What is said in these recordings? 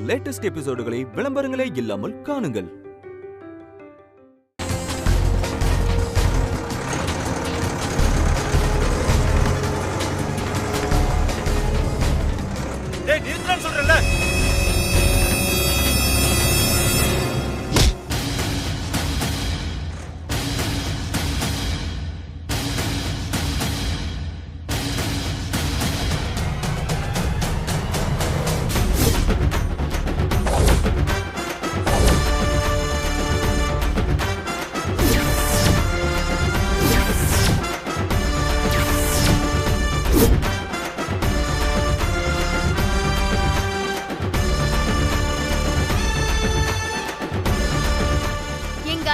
Latest எபிசோடுகளை விளம்பரங்களே இல்லாமல் காணுங்கள். சொல்றேன்ல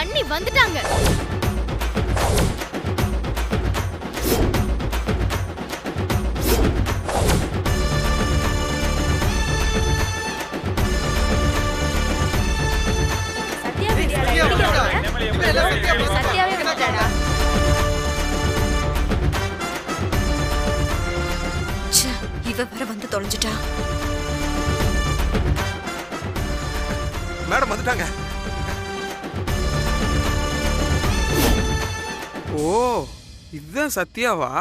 அண்ணி வந்துட்டாங்க. சத்யாவே வந்துட்டாடா. இவ வேற வந்து தொலைஞ்சிட்டா. மேடம் வந்துட்டாங்க. ஓ, இதுதான் சத்யாவா?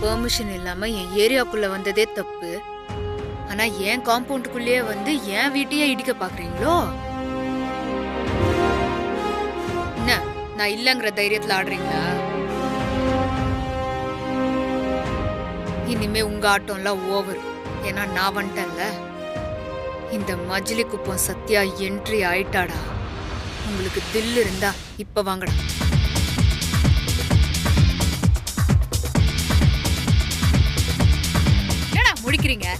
பெர்மிஷன் இல்லாம என் ஏரியாக்குள்ள வந்ததே தப்பு. ஆனா என் காம்பவுண்டுக்குள்ளேயே வந்து என் வீட்டையே இடிக்க பாக்குறீங்களோ? என்ன நான் இல்லங்கிற தைரியத்துல ஆடுறீங்களா? இனிமே உங்க ஆட்டம் எல்லாம் ஓவர். ஏன்னா நான் வந்துட்டேன்ல. இந்த மஜிலி குப்பம் சத்யா என்ட்ரி ஆயிட்டாடா. உங்களுக்கு தில் இருந்தா இப்ப வாங்கடா. முடிக்கிறீங்க?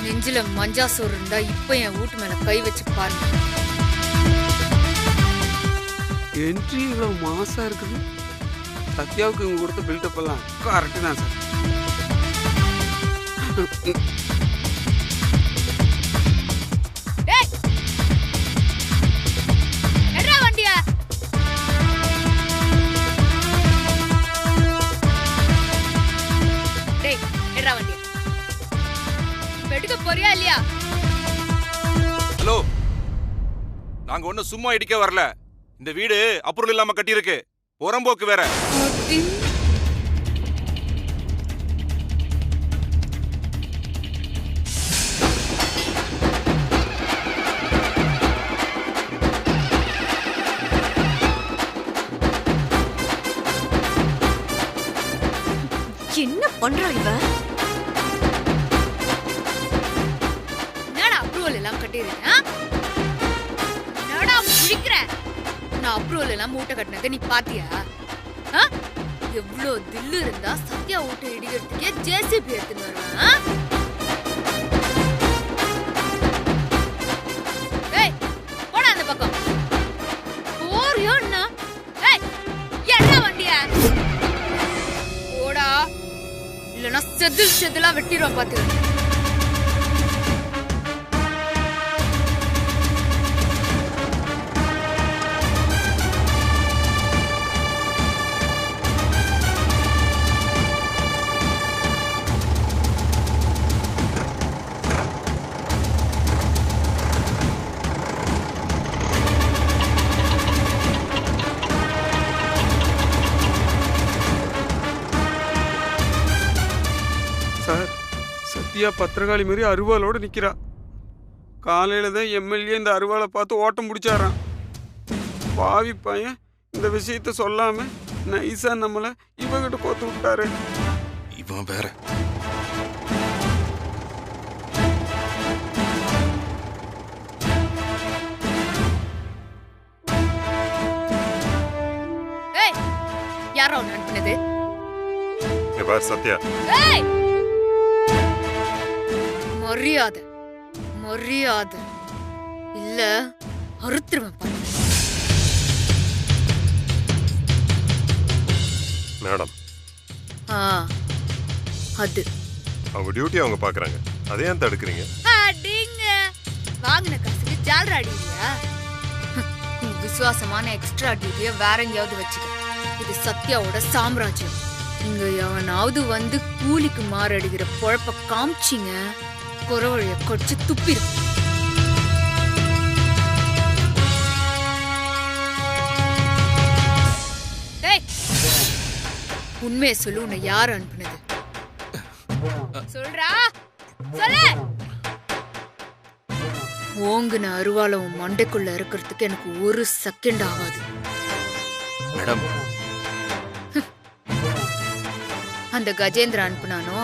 நெஞ்சில மஞ்சா சோறு இருந்தா இப்ப என் வீட்டு மேல கை வச்சு பாருங்க. என்ட்ரி இவ்வளவு மாசா இருக்குது. சத்யாவுக்கு இவங்க கொடுத்த பில்டப் எல்லாம் கரெக்ட் தான் சார். வண்டியா வண்டியா எடுக்க போறியா இல்லையா? ஹலோ, நாங்க ஒண்ணு சும்மா இடிக்க வரல. இந்த வீடு அப்ரூவல் இல்லாம கட்டி இருக்கு. புறம்போக்கு வேற. என்ன பண்றா இவ? எல்லாம் கட்டிருக்கேன். நான் அப்ரூவல் எல்லாம் மூட்டை கட்டினதை நீ பாத்தியா? எவ்வளவு தில்லு இருந்தா சத்யா ஊட்ட இடிக்கிறதுக்கே ஜேசிபி எடுத்துன்னு வருவேன். போடா அந்த பக்கம். போறியோ என்ன? என்ன வண்டியா? போடா, இல்லைன்னா செதிலா வெட்டிடுவோம் பாத்துக்க. சார், சத்யா பத்திரகாளி மாதிரி அருவாளோடு நிக்கிறா. காலையில தான் எம்எல்ஏ இந்த அருவாளை பார்த்து ஓட்டம் முடிச்சாராம். பாவி பையன் இந்த விஷயத்த சொல்லாம நைசா நம்மள இவகிட்ட கோத்து விட்டாரு. இவன் வேற. யாரோ அனுப்பினது? சத்யா, மரியாதை மரியாதை இல்ல அறுத்துருவேன் பாரு. மேடம், ஆ, அது அவங்க டியூட்டி அவங்க பாக்குறாங்க. அதை ஏன் தடுக்கிறீங்க? அடிங்க வாங்கின காசுக்கு ஜாலரா அடியா? விசுவாசமான எக்ஸ்ட்ரா டியூட்டிய வேற எங்கேயாவது வச்சுக்க. இது சத்யாவோட சாம்ராஜ்யம். இங்க எவனாவது வந்து கூலிக்கு மாறடிக்கிற பொழப்ப காமிச்சிங்க, குறவழிய கொடிச்சு துப்பிடும். உண்மையை சொல்லு, உன்னை யார் அனுப்புனது? சொல்றா, சொல்லு. ஓங்குன அருவால உன் மண்டைக்குள்ள இருக்கிறதுக்கு எனக்கு ஒரு செகண்ட் ஆகாது. மேடம், அந்த கஜேந்திர அனுப்புனானோ?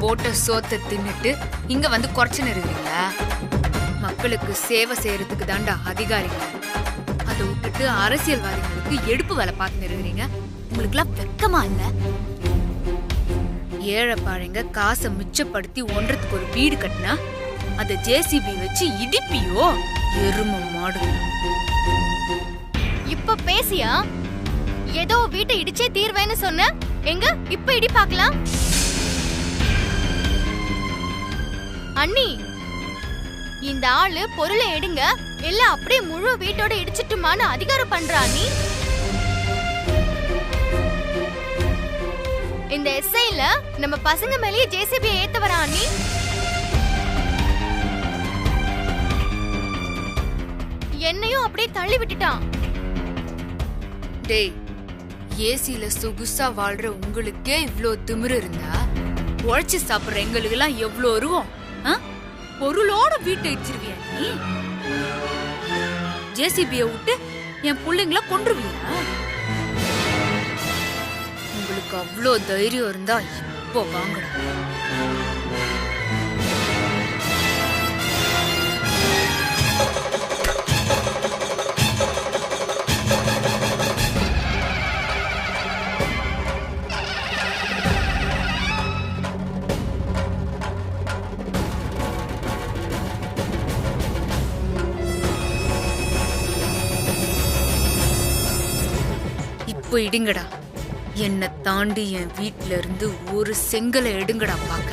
போட்ட சோத்தை தின்னுட்டு இங்க வந்து குறைச்சு நிறுவீங்களா? மக்களுக்கு சேவை செய்யறதுக்கு தாண்டா அதிகாரிங்க. அதை விட்டுட்டு அரசியல்வாதிகளுக்கு எடுப்பு வேலை பார்த்து நிறுவீங்க. உங்களுக்கு எல்லாம் வெக்கமா இல்ல? ஏழை பாழைங்க காசை மிச்சப்படுத்தி ஒன்றதுக்கு ஒரு வீடு கட்டினா அதை ஜேசிபி வச்சு இடிப்பியோ? எரும மாடு. இப்ப பேசியா? ஏதோ வீட்டை இடிச்சே தீர்வேன்னு சொன்ன, எங்க இப்ப இடி பார்க்கலாம். அண்ணி, இந்த ஆளு பொருளை எடுங்க இல்ல அப்படியே முழு வீட்டோட இடிச்சிட்டுமான்னு அதிகாரம் பண்றா. நீ இந்த எஸ்ஐல நம்ம பசங்க மேலேயே ஜேசிபி ஏத்த வரா. நீ என்னையும் அப்படியே தள்ளி விட்டுட்டான். டேய், ஏசில சொகுசா வாழ்ற உங்களுக்கே இவ்ளோ திமிரு இருந்தா உழைச்சு சாப்பிடுற எங்களுக்கு எல்லாம் எவ்வளவு வருவோம்? பொருளோட வீட்டை இடிச்சிருவியா நீ? ஜேசிபிய விட்டு என் பிள்ளைங்கள கொன்றுவியா? உங்களுக்கு அவ்வளோ தைரியம் இருந்தா இப்போ வாங்கடா. இப்போ இடுங்கடா. என்னை தாண்டி என் வீட்ல இருந்து ஒரு செங்கலை எடுங்கடா பாக்க.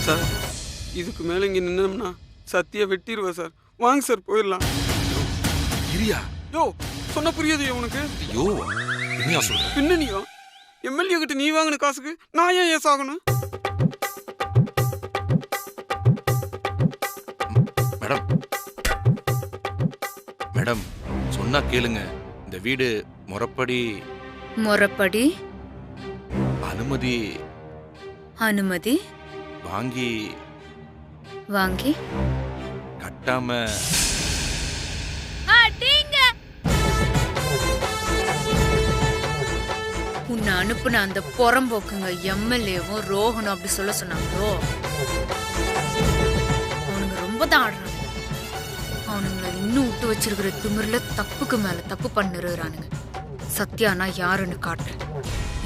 சார், இதுக்கு மேல இங்க நின்னோம்னா சத்தியா வெட்டிடுவா சார். வாங்க சார், போயிடலாம். இரியா. யோ, சொன்ன புரியுது உனக்கு? ஐயோ, என்னையா சொல்ற? பின்னணியா? எம்எல்ஏ கிட்ட நீ வாங்கின காசுக்கு நான் ஏன் ஏஸ் ஆகணும்? மேடம், மேடம் சொன்னா கேளுங்க. இந்த வீடு முறைப்படி அனுமதி அனுமதி வாங்கி கட்டாம உன்னை அனுப்புன அந்த புறம்போக்குங்க எம்எல்ஏவும் ரோஹனும் அப்படி சொல்ல சொன்னாங்களோ? அவனுங்க ரொம்ப தான் ஆடுறாங்க. அவனுங்களை இன்னும் விட்டு வச்சிருக்கிற திமிர்ல தப்புக்கு மேல தப்பு பண்ணிருறானுங்க. சத்யானா யாருன்னு காட்டுறேன்.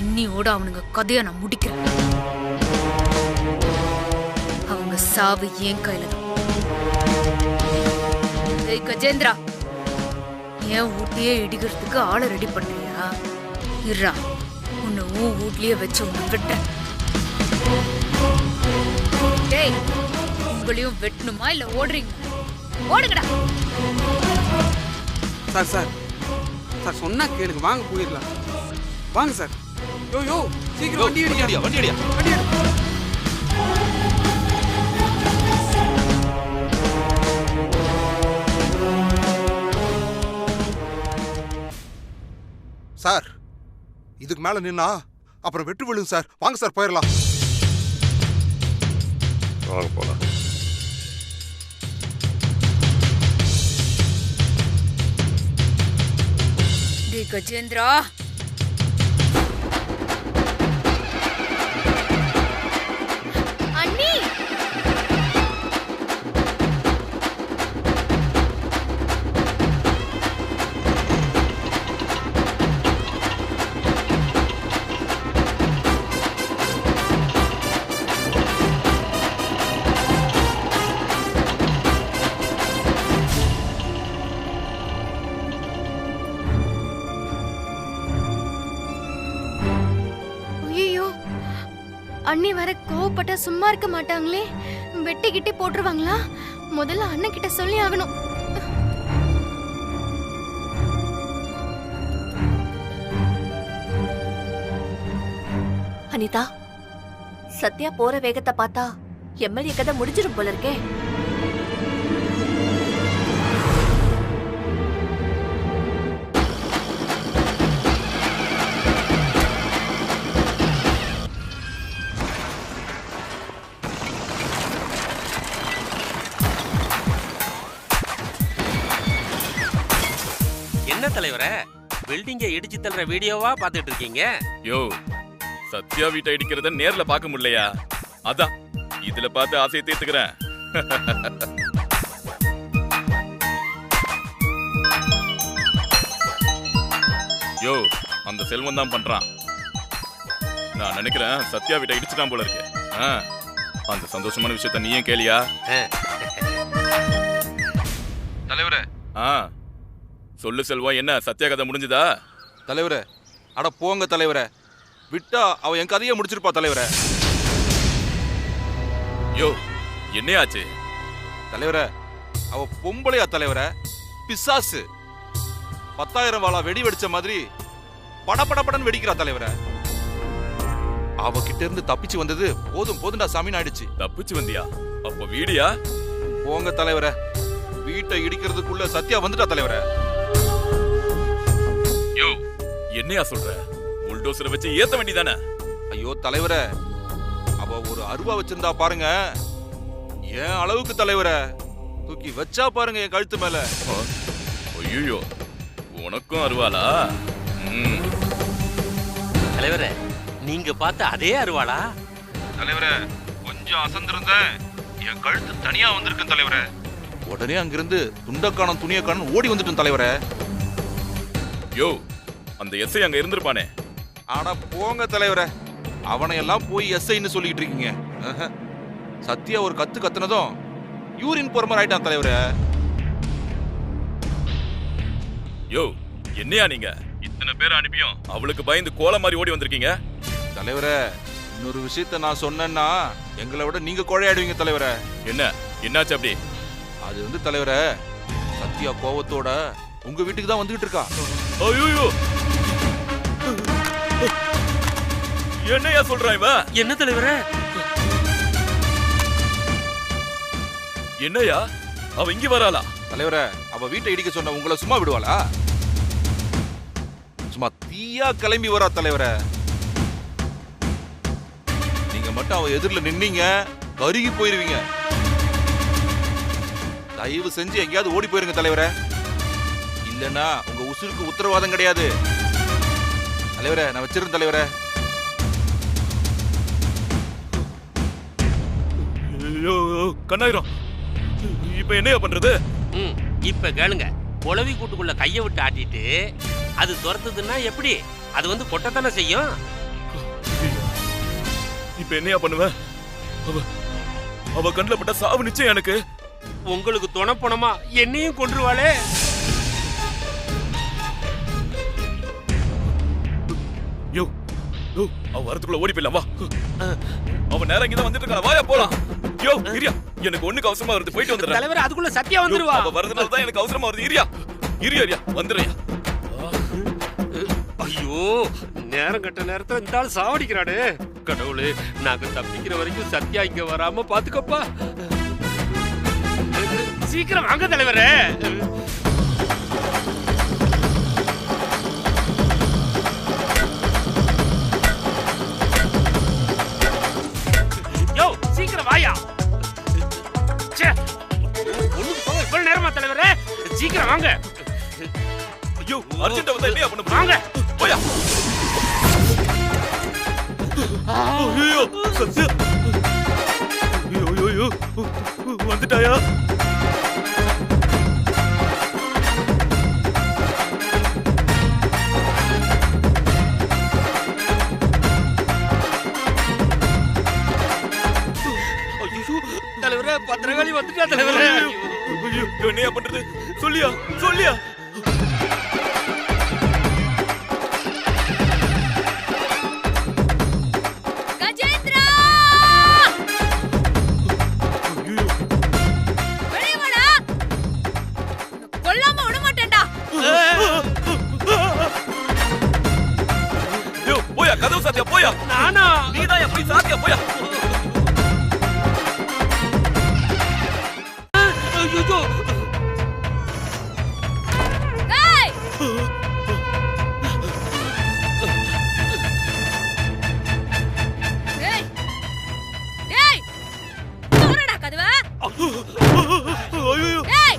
இன்னியோட அவனுங்க கதையை நான் முடிக்கிறேன். அவங்க சாவு என் கையில தான். கஜேந்திரா, ஏன் ஊட்டியே இடிக்கிறதுக்கு ஆளை ரெடி பண்றியா? இருறா, உன்னை வீட்லயே வச்சு உன்னை வெட்டுறேன். டேய், உங்களையும் வெட்டணுமா இல்ல ஓடுறீங்க? ஓடுங்கடா. சார் சார் சார், சொன்னா கேளுங்க. வாங்க, போயிடலாம். வாங்க சார். யோ யோ, சீக்கிரம் வண்டி அடியா, வண்டி அடியா. வண்டி அடி. சார், இதுக்கு மேல நின்னா அப்புறம் வெட்டு விழுங்க சார். வாங்க சார், போயிடலாம். வாங்க போலாம். கஜேந்திரா, அண்ணி ஐயோ, அண்ணி வர கோவப்பட்டா சும்மா இருக்க மாட்டாங்களே. வெட்டி கிட்டி போட்டுருவாங்களா? முதல்ல அண்ணன் கிட்ட சொல்லி ஆகணும். அனிதா, சத்யா போற வேகத்தை பார்த்தா எம்எல்ஏ கதை முடிஞ்சிரும் போல இருக்கே. என்ன தலைவரே, பில்டிங்க இடிச்சு தள்ளுற வீடியோவா பாத்துட்டு இருக்கீங்க? யோ, சத்யா வீட்டை இடிக்கிறத நேர்ல பார்க்க முடியலையா? அதான் இதுல பார்த்து ஆசையை தீர்த்துக்கிறேன். யோ, அந்த செல்வம் தான் பண்றான். நான் நினைக்கிறேன் சத்யா வீட்டை இடிச்சுட்டான் போல இருக்கு. அந்த சந்தோஷமான விஷயத்த நீயே கேளியா? தலைவரே. சொல்லு செல்வம், என்ன சத்யா கதை முடிஞ்சுதா? தலைவரே, அட போங்க தலைவரே, விட்டா அவ என் கதையை முடிச்சிருப்பா தலைவரே. யோ, என்னையாச்சு? தலைவரே, அவ பொம்பளையா தலைவரே, பிசாசு. 10,000 வாளா வெடி வெடிச்ச மாதிரி படபடபடன்னு வெடிக்கிறா தலைவரே. அவகிட்ட இருந்து தப்பிச்சு வந்தது போதும் போதுண்டா சாமின்னு ஆயிடுச்சு. தப்பிச்சு வந்தியா? அப்ப வீடியா? போங்க தலைவரே, வீட்டை இடிக்கிறதுக்குள்ள சத்யா வந்துட்டா தலைவரே. யோ, என்னையா சொல்ற? புல்டோசரை வச்சு ஏத்த வேண்டியதானே? ஐயோ தலைவரே, அவ ஒரு அருவா வச்சிருந்தா பாருங்க, என் அளவுக்கு தலைவரே. தூக்கி வச்சா பாருங்க என் கழுத்து மேல. ஐயோ, உனக்கும் அருவாளா? தலைவரே, நீங்க பார்த்த அதே அருவாளா? தலைவரே, கொஞ்சம் அசந்திருந்தேன், என் கழுத்து தனியா வந்திருக்கேன் தலைவரே. உடனே அங்கிருந்து துண்டக்கானம் துணியக்கானம் ஓடி வந்துட்டேன் தலைவரே. யோ, அந்த எஸ்ஐ அங்க இருந்திருப்பானே? ஆனா போங்க தலைவரே, அவனை எல்லாம் போய் எஸ்ஐன்னு சொல்லிட்டு இருக்கீங்க. சத்யா ஒரு கத்து கத்துனதும் யூரின் போற மாதிரி ஆயிட்டான் தலைவரே. யோ, என்னையா நீங்க இத்தனை பேர் அனுப்பியும் அவளுக்கு பயந்து கோல மாதிரி ஓடி வந்திருக்கீங்க? தலைவரே, இன்னொரு விஷயத்த நான் சொன்னேன்னா எங்களை விட நீங்க கொழையாடுவீங்க தலைவரே. என்னாச்சு அப்படி? அது வந்து தலைவரே, சத்யா கோவத்தோட உங்க வீட்டுக்கு தான் வந்துகிட்டு இருக்கா. ஐயோ, என்னையா சொல்றா இவ? என்ன தலைவரே? என்னையா அவ இங்க வராளா? தலைவரே, அவ வீட்டை இடிக்க சொன்ன உங்களை சும்மா விடுவாளா? சும்மா தீயா கிளம்பி வரா தலைவரே. நீங்க மட்டும் அவ எதிரில் நின்னீங்க, கருகி போயிருவீங்க. தயவு செஞ்சு எங்கேயாவது ஓடி போயிருங்க தலைவரே, இல்லைன்னா உங்க உசுருக்கு உத்தரவாதம் கிடையாது. தலைவரே, நான் வச்சிருந்தேன் தலைவரே. கண்ணாயிரம், இப்ப என்னையா பண்றது? இப்ப கேளுங்க, குளவி கூட்டுக்குள்ள கைய விட்டு ஆட்டிட்டு அது துரத்துதுன்னா எப்படி? அது வந்து கொட்டத்தானே செய்யும். இப்ப என்னையா பண்ணுவ? அவ கண்ணுல பட்ட சாவு நிச்சயம் எனக்கு. உங்களுக்கு துணை போனமா என்னையும் கொன்றுவாளே. யோ, அவ வரதுக்குள்ள ஓடி போயிடலாம், வா. அவ நேரம் இங்கதான் வந்துட்டு இருக்கா, வாயா போலாம். யோ, இரியா, எனக்கு ஒண்ணுக்கு அவசரமா வருது, போயிட்டு வந்துடுறேன். தலைவர், அதுக்குள்ள சத்யா வந்துருவா. அவ வரதுனால தான் எனக்கு அவசரமா வருது. இரியா வந்துடுறியா? ஐயோ, நேரம் கட்ட நேரத்துல இந்த ஆள் சாவடிக்கிறானே. கடவுளே, நாங்க தப்பிக்கிற வரைக்கும் சத்யா இங்க வராம பாத்துக்கப்பா. சீக்கிரம் வாங்க தலைவரே. யோ, சீக்கிரம் வாயா. ஒண்ணுக்கு போக இவ்வளவு நேரமா தலைவரே? சீக்கிரம் வாங்க. ஐயோ அர்ஜென்ட்டா வந்தா என்னையா பண்ண போறீங்க? போயா. ஐயோ சத்யா. ஐயோ வந்துட்டாயா? தலைவரே பத்திரகாளி வந்துட்டா தலைவரே. ஐயோ என்னையா பண்றது? சொல்லியா சொல்லியா. கஜேந்திரா வெளிய வாடா. கொல்லாம விட மாட்டேன்டா. ஐயோ போயா கதவு சாத்தியா போயா. நானா? நீதான் எப்படி சாத்தியா போயா. ஐயோ ஏய் ஏய் ஏய் போறடா கதவை. ஐயோ ஏய்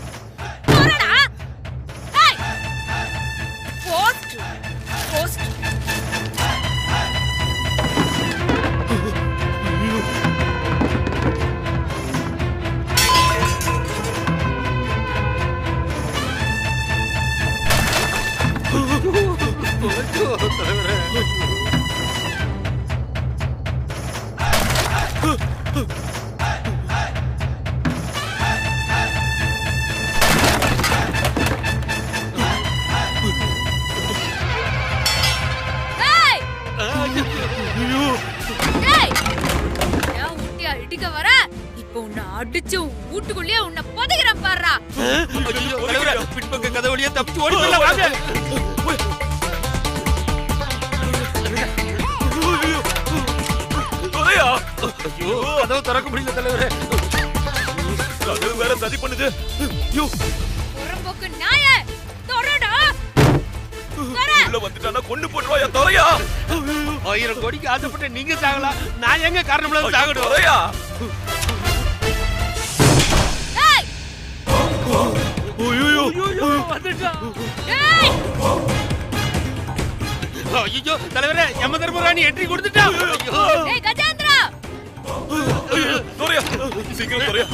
போறடா. ஏய் போஸ்ட் போஸ்ட் ஏய் ஏய் ஏன் ஊட்டியா இடிக்க வர? இப்போ உன்னை அடிச்சு வீட்டுக்குள்ளேயே உன்னை புதைக்கிறேன் பாருடா. தலைவரே பின்பக்க கதை வழியா தப்பிச்சு ஓடி போயிடலாம் வாங்க. போயா. ஐயோ கதவு திறக்க முடியல தலைவரே. கதவு வேற சதி பண்ணுது. ஐயோ புறம்போக்கு நாயே தொடடா. உள்ள வந்துட்டானா கொண்டு போடுவாயா தொலையா. 1000 கோடிக்கு ஆசைப்பட்டு நீங்க சாகலாம். நான் எங்க காரணம் சாகணும். தொலையா. ஏய் ஐயோ வந்துட்டா. ஏய் ஐயோ தலைவரே யம தர்மராணி என்ட்ரி கொடுத்துட்டா. ஐயோ ஏய் கஜேந்திரா தொலையா சீக்கிரம் தொலையா.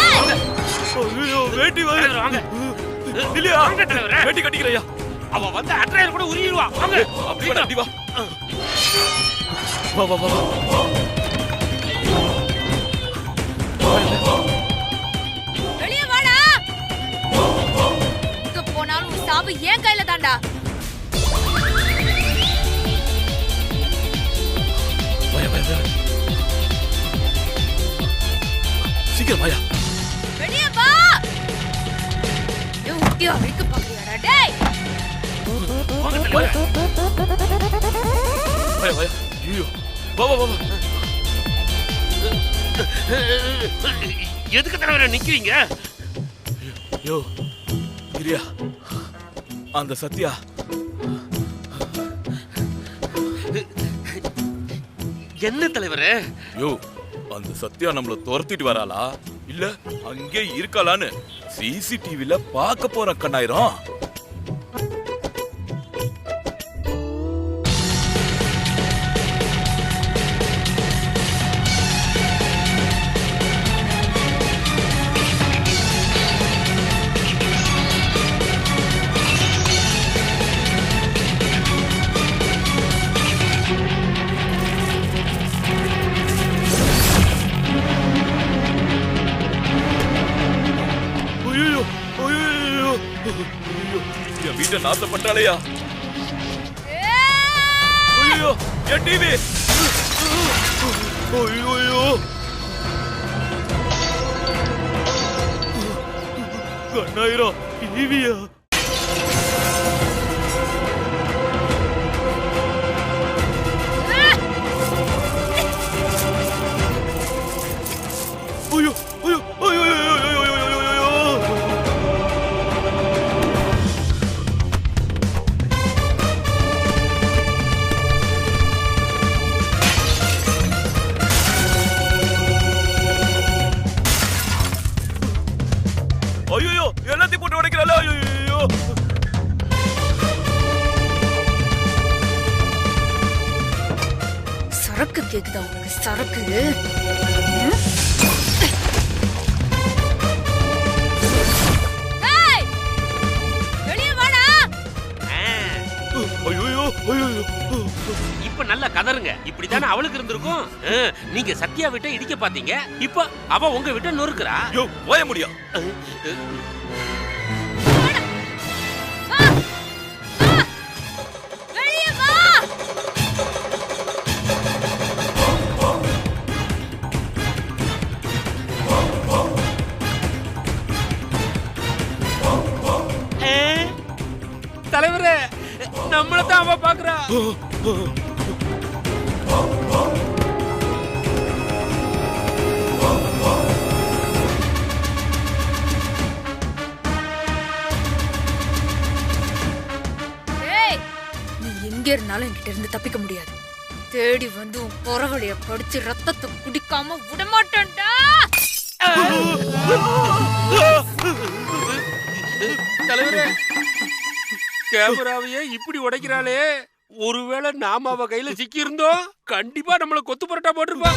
ஏய் ஐயோ வேட்டி வாங்க. இல்லையா தலைவரே வேட்டி கட்டிக்கிறையா. அவ வந்து அட்ரையர் கூட உருகிடுவா. வாங்க அப்படி வா அப்படி வா. வா வா வா. வெளிய வாடா. எங்க போனாலும் உன் சாவு என் கையில தான்டா. வாயா வாயா. சீக்கிரம் வாயா. வெளிய வா. ஏன் ஊட்டியா அடிக்க பாக்குறியாடா டேய். வாயா வாயா வாயா. ஐயோ வா வா வா. எதுக்கு தலைவரே நிக்கிறீங்க? யோ கிரியா அந்த சத்யா என்ன தலைவரே? யோ அந்த சத்யா நம்மள துரத்திட்டு வராளா இல்ல அங்கே இருக்காளான்னு சிசிடிவில பார்க்க போற கண்ணாயிரம். என் வீட்டை நாசப்பட்டாளையா. ஐயோ என் டிவி. ஐயோ கண்ணாயிரம் டிவியா. ஐயோ ஐயோ ஐயோ ஐயோ எல்லாத்தையும் போட்டு உடைக்கிறாளா. ஐயோ சரக்கு கேக்குதா உனக்கு? சரக்கு வெளியே வாடா. இப்ப நல்லா கதறுங்க. இப்படித்தானே அவளுக்கு இருந்திருக்கும். நீங்க சத்யா விட்ட இடிக்க பாத்தீங்க, இப்ப அவ உங்க விட்ட நொறுக்குறா. யோ போய முடியும். வெளியே வா. தலைவரே, நம்மளதான் அவ பாக்குறா. நீ எங்க இருந்தாலும் என்கிட்ட இருந்து தப்பிக்க முடியாது. தேடி வந்து உன் புறவழிய கடிச்சு ரத்தத்தை குடிக்காம விடமாட்டேன்டா. தலைவரே, கேமராவையே இப்படி உடைக்கிறாளே. ஒருவேளை நாம அவ கையில சிக்கி இருந்தோம், கண்டிப்பா நம்மள கொத்து பரோட்டா போட்டிருப்பா.